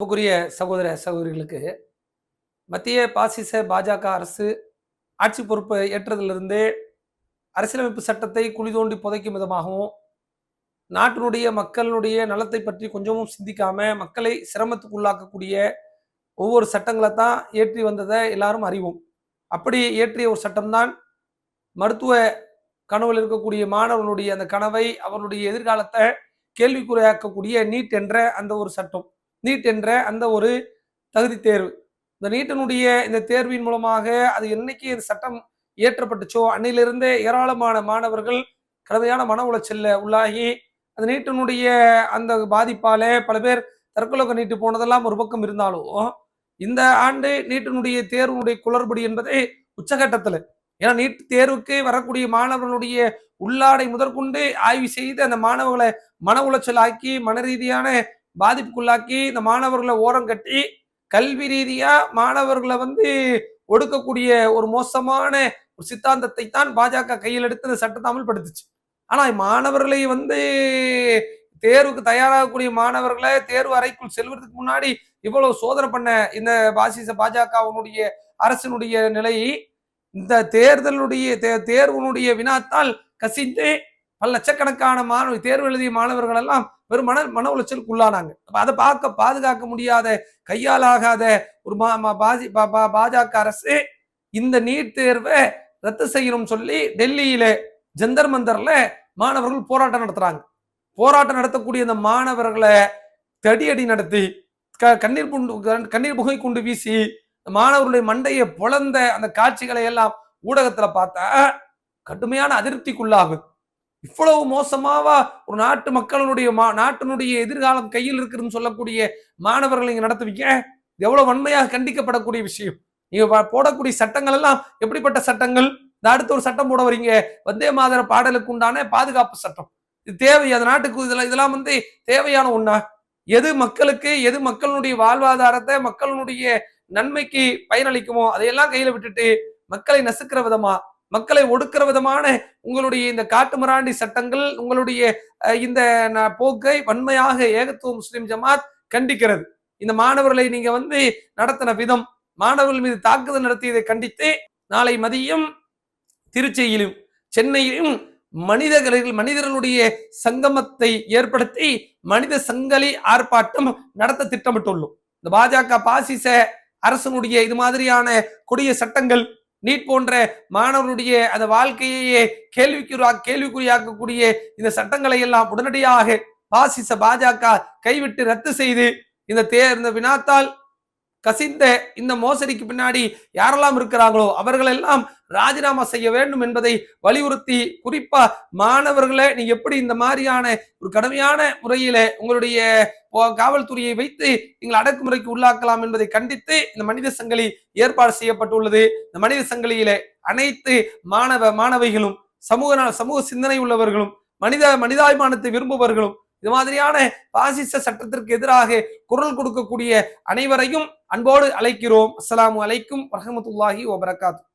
அன்புக்குரிய சகோதர சகோதரிகளுக்கு மத்திய பாசிச பாஜக அரசு ஆட்சி பொறுப்பை ஏற்றதிலிருந்தே அரசியலமைப்பு சட்டத்தை குழி தோண்டி புதைக்கும் விதமாகவும் நாட்டினுடைய மக்களுடைய நலத்தை பற்றி கொஞ்சமும் சிந்திக்காம மக்களை சிரமத்துக்குள்ளாக்கக்கூடிய ஒவ்வொரு சட்டங்களை தான் ஏற்றி வந்ததை எல்லாரும் அறிவோம். அப்படி ஏற்றிய ஒரு சட்டம்தான் மருத்துவ கனவில் இருக்கக்கூடிய மாணவர்களுடைய அந்த கனவை அவர்களுடைய எதிர்காலத்தை கேள்விக்குறையாக்கக்கூடிய நீட் என்ற அந்த ஒரு சட்டம், நீட் என்ற அந்த ஒரு தகுதி தேர்வு. இந்த நீட்டினுடைய இந்த தேர்வின் மூலமாக அது என்னைக்கு இந்த சட்டம் இயற்றப்பட்டுச்சோ அன்னையிலிருந்தே ஏராளமான மாணவர்கள் கடுமையான மன உளைச்சல்ல உள்ளாகி அந்த நீட்டினுடைய அந்த பாதிப்பால பல பேர் தற்கொலை நீட்டு போனதெல்லாம் ஒரு பக்கம் இருந்தாலும் இந்த ஆண்டு நீட்டினுடைய தேர்வுடைய குளறுபடி என்பது உச்சகட்டத்தில். ஏன்னா நீட் தேர்வுக்கு வரக்கூடிய மாணவர்களுடைய உள்ளாடை முதற்கொண்டு ஆய்வு செய்து அந்த மாணவர்களை மன உளைச்சல் ஆக்கி மன ரீதியான பாதிப்புக்குள்ளாக்கி இந்த மாணவர்களை ஓரம் கட்டி கல்வி ரீதியா மாணவர்களை ஒடுக்கக்கூடிய ஒரு மோசமான ஒரு சித்தாந்தத்தை தான் பாஜக கையில் எடுத்து இந்த சட்டத்தை அமல்படுத்துச்சு. ஆனா மாணவர்களை தேர்வுக்கு தயாராகக்கூடிய மாணவர்களை தேர்வு அறைக்குள் செல்வதற்கு முன்னாடி இவ்வளவு சோதனை பண்ண இந்த பாஜகவினுடைய அரசினுடைய நிலை இந்த தேர்வுனுடைய வினாத்தால் கசிந்து பல லட்சக்கணக்கான தேர்வு எழுதிய மாணவர்கள் எல்லாம் வெறும் மன உளைச்சலுக்கு உள்ளானாங்க. அதை பாதுகாக்க முடியாத கையாலாகாத ஒரு பாஜக அரசு இந்த நீட் தேர்வை ரத்து செய்யணும் சொல்லி டெல்லியில ஜந்தர் மந்தர்ல மாணவர்கள் போராட்டம் நடத்துறாங்க. போராட்டம் நடத்தக்கூடிய இந்த மாணவர்களை தடியடி நடத்தி கண்ணீர் புகை கொண்டு வீசி மாணவர்களுடைய மண்டையை பொழந்த அந்த காட்சிகளை எல்லாம் ஊடகத்துல பார்த்தா கடுமையான அதிருப்திக்குள்ளாகும். இவ்வளவு மோசமாவா ஒரு நாட்டு மக்களுடைய நாட்டினுடைய எதிர்காலம் கையில் இருக்குன்னு சொல்லக்கூடிய மாணவர்களை இங்க நடத்துவீங்க? எவ்வளவு வன்மையாக கண்டிக்கப்படக்கூடிய விஷயம். நீங்க போடக்கூடிய சட்டங்கள் எல்லாம் எப்படிப்பட்ட சட்டங்கள்? இந்த அடுத்த ஒரு சட்டம் போட வரீங்க, வந்தே மாதர பாடலுக்கு உண்டான பாதுகாப்பு சட்டம். இது தேவை அந்த நாட்டுக்கு? இதெல்லாம் தேவையான ஒண்ணா? எது மக்களுக்கு, எது மக்களுடைய வாழ்வாதாரத்தை மக்களுடைய நன்மைக்கு பயனளிக்குமோ அதையெல்லாம் கையில விட்டுட்டு மக்களை நசுக்கிற விதமா, மக்களை ஒடுக்கிற விதமான உங்களுடைய இந்த காட்டு மிராண்டி சட்டங்கள், உங்களுடைய இந்த போக்கை வன்மையாக ஏகத்துவ முஸ்லிம் ஜமாத் கண்டிக்கிறது. இந்த மாணவர்களை நீங்க நடத்தின விதம், மாணவர்கள் மீது தாக்குதல் நடத்தியதை கண்டித்து நாளை மதியம் திருச்சியிலும் சென்னையிலும் மனிதர்களுடைய சங்கமத்தை ஏற்படுத்தி மனித சங்கிலி ஆர்ப்பாட்டம் நடத்த திட்டமிட்டுள்ளோம். இந்த பாஜக பாசிச அரசனுடைய இது மாதிரியான கொடிய சட்டங்கள், நீட் போன்ற மாணவர்களுடைய அந்த வாழ்க்கையே கேள்விக்குறியாக்கக்கூடிய இந்த சட்டங்களை எல்லாம் உடனடியாக பாசிச பாஜக கைவிட்டு ரத்து செய்து இந்த வினாத்தால் கசிந்த இந்த மோசடிக்கு பின்னாடி யாரெல்லாம் இருக்கிறாங்களோ அவர்கள் எல்லாம் ராஜினாமா செய்ய வேண்டும் என்பதை வலியுறுத்தி, குறிப்பா மாணவர்களை நீங்க எப்படி இந்த மாதிரியான ஒரு கடுமையான முறையில உங்களுடைய காவல்துறையை வைத்து நீங்கள் அடக்குமுறைக்கு உள்ளாக்கலாம் என்பதை கண்டித்து இந்த மனித சங்கிலி ஏற்பாடு செய்யப்பட்டுள்ளது. இந்த மனித சங்கிலியில அனைத்து மாணவிகளும் சமூக சிந்தனை உள்ளவர்களும் மனிதாபிமானத்தை விரும்புபவர்களும் இது மாதிரியான பாசிச சட்டத்திற்கு எதிராக குரல் கொடுக்கக்கூடிய அனைவரையும் அன்போடு அழைக்கிறோம். அஸ்ஸலாமு அலைக்கும் வரஹ்மத்துல்லாஹி வபரகாத்துஹு.